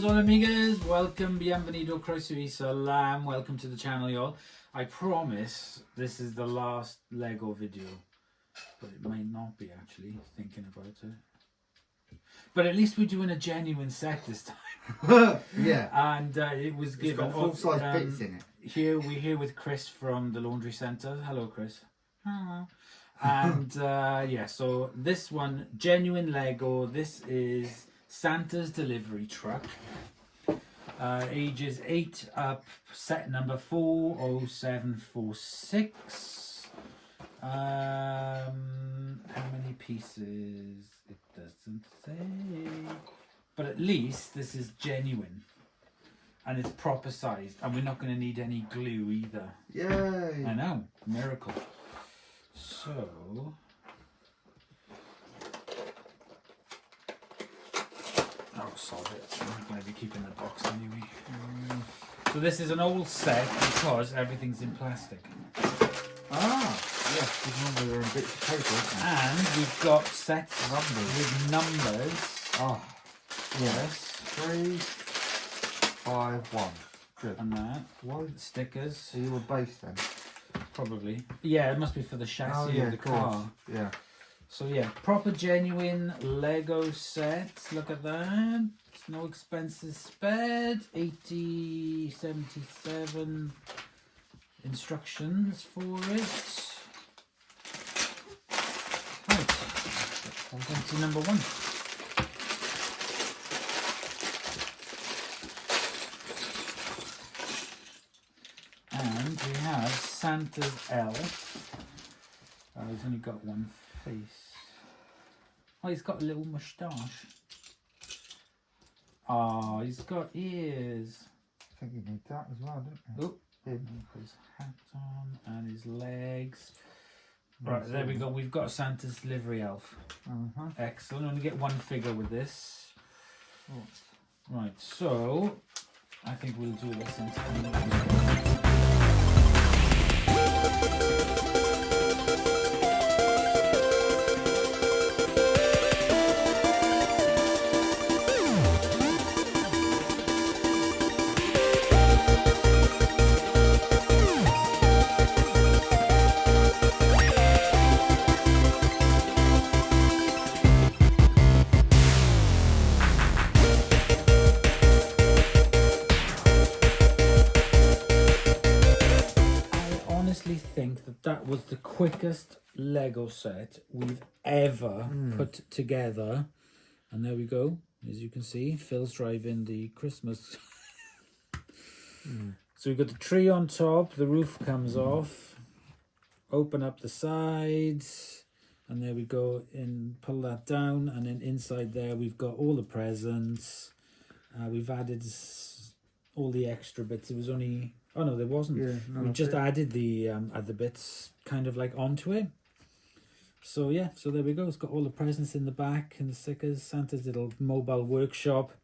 hola amigas, welcome, bienvenido, croeso y salam, welcome to the channel y'all. I promise this is the last Lego video, but it might not be actually, thinking about it. But at least we're doing a genuine set this time. Yeah. And it was It's given got full-size bits in it. We're here with Chris from the laundry centre. Hello Chris. Hello. And yeah, so this one, genuine Lego. This is Santa's delivery truck. Ages 8 up, set number 40746. How many pieces? It doesn't say. But at least this is genuine. And it's proper sized. And we're not going to need any glue either. Yay! I know, miracle. So... oh, solve it. I'm going to be keeping the box anyway. So this is an old set because everything's in plastic. Ah, yes, because normally they're in bits of paper, isn't they? And we've got sets with numbers. Oh, Yes. 3, 5, 1. Good. And that. Why? Stickers. So you were base then? Probably. Yeah, it must be for the chassis of the car. Yeah. So yeah, proper genuine Lego set. Look at that. No expenses spared. 77 instructions for it. Right. On to number 1. And we have Santa's elf. Oh, he's only got one face. Oh, he's got a little moustache. Oh, he's got ears. I think you need that as well, don't you? Oh, put his hat on and his legs. Right, there we go. We've got Santa's delivery elf. Excellent. Only get one figure with this. Right, so I think we'll do this in time. Think that was the quickest Lego set we've ever put together, and there we go. As you can see, Phil's driving the Christmas. So we've got the tree on top, the roof comes off, open up the sides, and there we go, and pull that down, and then inside there we've got all the presents. We've added all the extra bits. It was only... oh no, there wasn't. Yeah, no, we just added the other bits kind of like onto it. So yeah, so there we go. It's got all the presents in the back and the stickers. Santa's little mobile workshop.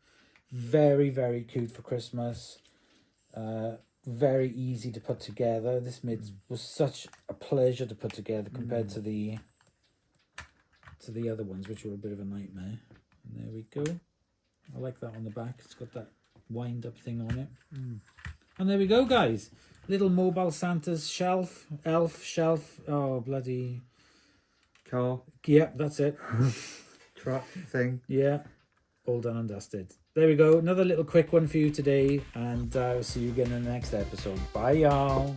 Very, very cute for Christmas. Very easy to put together. This was such a pleasure to put together compared to the other ones, which were a bit of a nightmare. And there we go. I like that on the back. It's got that wind up thing on it. And there we go, guys. Little mobile Santa's elf shelf. Oh, bloody... car. Yep, that's it. Truck thing. Yeah, all done and dusted. There we go. Another little quick one for you today. And I'll see you again in the next episode. Bye, y'all.